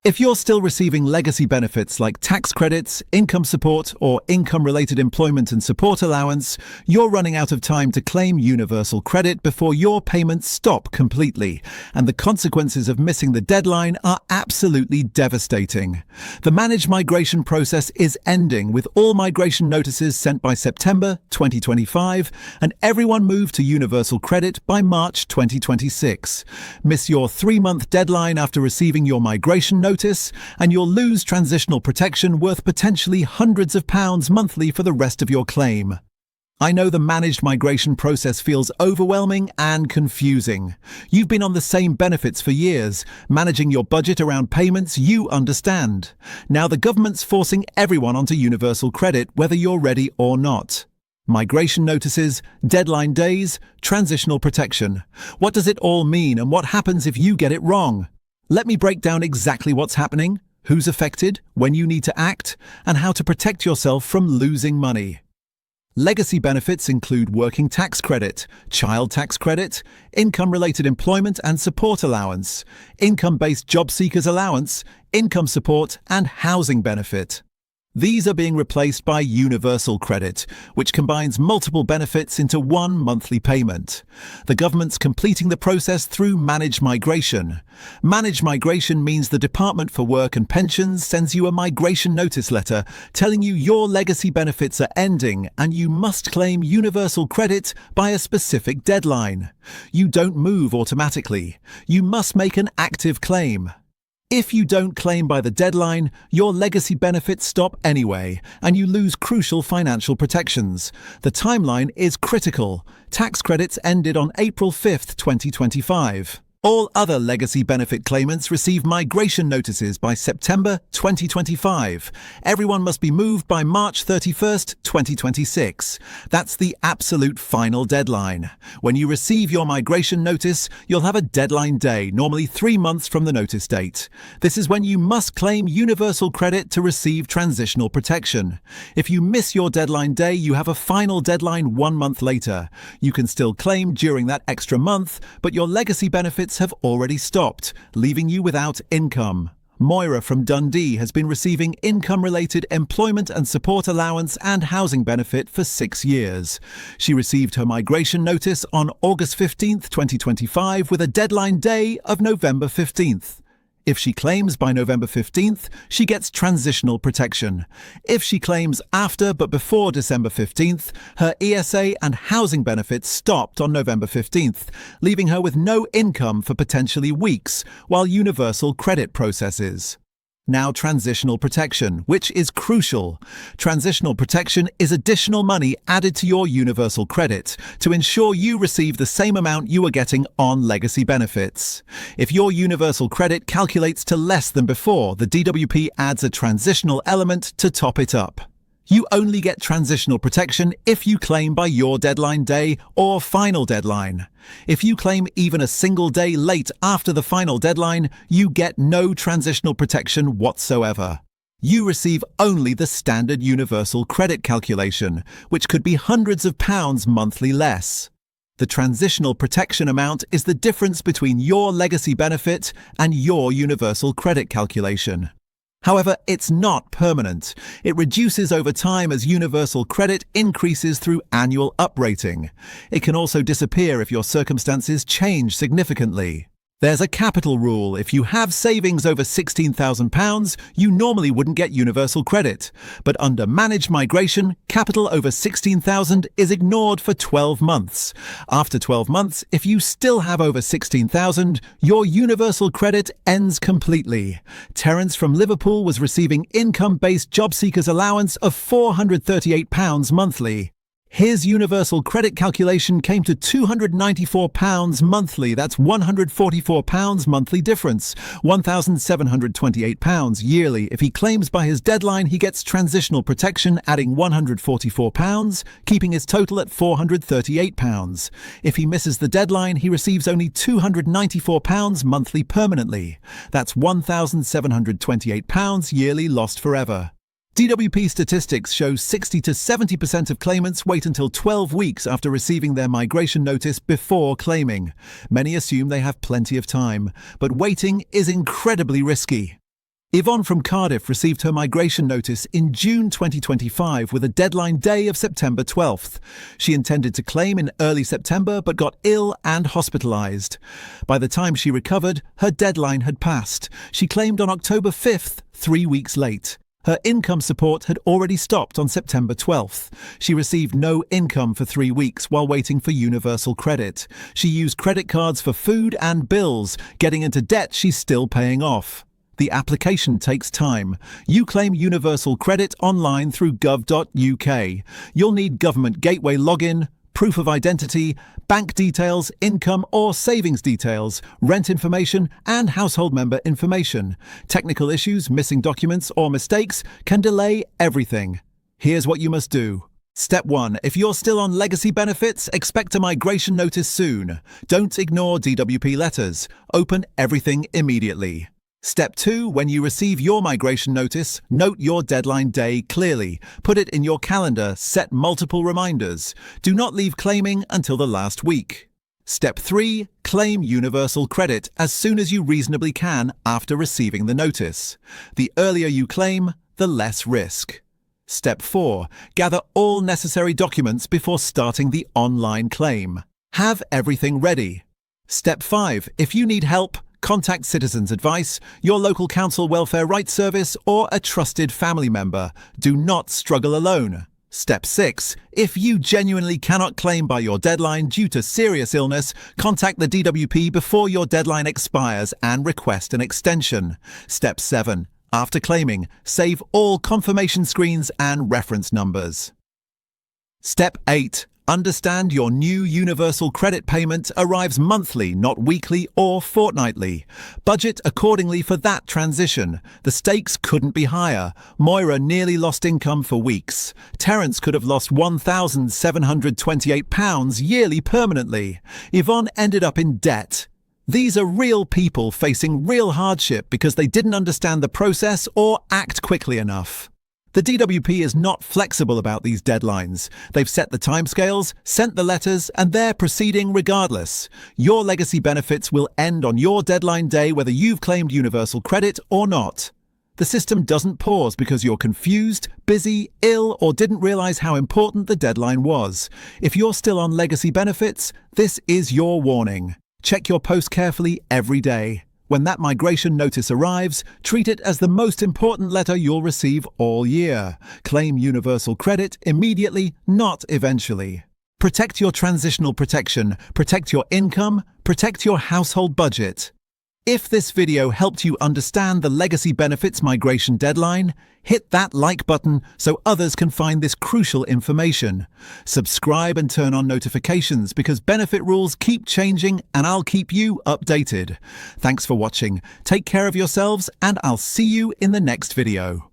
If you're still receiving legacy benefits like tax credits, income support, or income-related employment and support allowance, you're running out of time to claim universal credit before your payments stop completely, and the consequences of missing the deadline are absolutely devastating. The managed migration process is ending, with all migration notices sent by September 2025, and everyone moved to universal credit by March 2026. Miss your 3-month deadline after receiving your migration notice, and you'll lose transitional protection worth potentially hundreds of pounds monthly for the rest of your claim. I know the managed migration process feels overwhelming and confusing. You've been on the same benefits for years, managing your budget around payments you understand. Now the government's forcing everyone onto universal credit, whether you're ready or not. Migration notices, deadline days, transitional protection. What does it all mean, and what happens if you get it wrong? Let me break down exactly what's happening, who's affected, when you need to act, and how to protect yourself from losing money. Legacy benefits include working tax credit, child tax credit, income-related employment and support allowance, income-based job seekers allowance, income support, and housing benefit. These are being replaced by universal credit, which combines multiple benefits into one monthly payment. The government's completing the process through managed migration. Managed migration means the Department for Work and Pensions sends you a migration notice letter telling you your legacy benefits are ending and you must claim universal credit by a specific deadline. You don't move automatically. You must make an active claim. If you don't claim by the deadline, your legacy benefits stop anyway, and you lose crucial financial protections. The timeline is critical. Tax credits ended on April 5, 2025. All other legacy benefit claimants receive migration notices by September 2025. Everyone must be moved by March 31st, 2026. That's the absolute final deadline. When you receive your migration notice, you'll have a deadline day, normally 3 months from the notice date. This is when you must claim universal credit to receive transitional protection. If you miss your deadline day, you have a final deadline 1 month later. You can still claim during that extra month, but your legacy benefits have already stopped, leaving you without income. Moira from Dundee has been receiving income-related employment and support allowance and housing benefit for 6 years. She received her migration notice on August 15, 2025, with a deadline day of November 15th. If she claims by November 15th, she gets transitional protection. If she claims after but before December 15th, her ESA and housing benefits stopped on November 15th, leaving her with no income for potentially weeks while universal credit processes. Now transitional protection, which is crucial. Transitional protection is additional money added to your universal credit to ensure you receive the same amount you are getting on legacy benefits. If your universal credit calculates to less than before, the DWP adds a transitional element to top it up. You only get transitional protection if you claim by your deadline day or final deadline. If you claim even a single day late after the final deadline, you get no transitional protection whatsoever. You receive only the standard universal credit calculation, which could be hundreds of pounds monthly less. The transitional protection amount is the difference between your legacy benefit and your universal credit calculation. However, it's not permanent. It reduces over time as universal credit increases through annual uprating. It can also disappear if your circumstances change significantly. There's a capital rule. If you have savings over £16,000, you normally wouldn't get universal credit. But under managed migration, capital over £16,000 is ignored for 12 months. After 12 months, if you still have over £16,000, your universal credit ends completely. Terence from Liverpool was receiving income-based job seekers allowance of £438 monthly. His universal credit calculation came to £294 monthly. That's £144 monthly difference, £1,728 yearly. If he claims by his deadline, he gets transitional protection, adding £144, keeping his total at £438. If he misses the deadline, he receives only £294 monthly permanently. That's £1,728 yearly lost forever. DWP statistics show 60 to 70% of claimants wait until 12 weeks after receiving their migration notice before claiming. Many assume they have plenty of time, but waiting is incredibly risky. Yvonne from Cardiff received her migration notice in June 2025 with a deadline day of September 12th. She intended to claim in early September but got ill and hospitalised. By the time she recovered, her deadline had passed. She claimed on October 5th, 3 weeks late. Her income support had already stopped on September 12th. She received no income for 3 weeks while waiting for universal credit. She used credit cards for food and bills, getting into debt she's still paying off. The application takes time. You claim universal credit online through gov.uk. You'll need government gateway login, proof of identity, bank details, income or savings details, rent information and household member information. Technical issues, missing documents or mistakes can delay everything. Here's what you must do. Step 1. If you're still on legacy benefits, expect a migration notice soon. Don't ignore DWP letters. Open everything immediately. Step 2. When you receive your migration notice, note your deadline day clearly. Put it in your calendar, set multiple reminders. Do not leave claiming until the last week. Step 3. Claim universal credit as soon as you reasonably can after receiving the notice. The earlier you claim, the less risk. Step 4. Gather all necessary documents before starting the online claim. Have everything ready. Step 5. If you need help, contact Citizens Advice, your local council welfare rights service, or a trusted family member. Do not struggle alone. Step 6. If you genuinely cannot claim by your deadline due to serious illness, contact the DWP before your deadline expires and request an extension. Step 7. After claiming, save all confirmation screens and reference numbers. Step 8. Understand your new universal credit payment arrives monthly, not weekly or fortnightly. Budget accordingly for that transition. The stakes couldn't be higher. Moira nearly lost income for weeks. Terence could have lost £1,728 yearly permanently. Yvonne ended up in debt. These are real people facing real hardship because they didn't understand the process or act quickly enough. The DWP is not flexible about these deadlines. They've set the timescales, sent the letters, and they're proceeding regardless. Your legacy benefits will end on your deadline day whether you've claimed universal credit or not. The system doesn't pause because you're confused, busy, ill, or didn't realize how important the deadline was. If you're still on legacy benefits, this is your warning. Check your post carefully every day. When that migration notice arrives, treat it as the most important letter you'll receive all year. Claim universal credit immediately, not eventually. Protect your transitional protection, protect your income, protect your household budget. If this video helped you understand the legacy benefits migration deadline, hit that like button so others can find this crucial information. Subscribe and turn on notifications because benefit rules keep changing and I'll keep you updated. Thanks for watching. Take care of yourselves and I'll see you in the next video.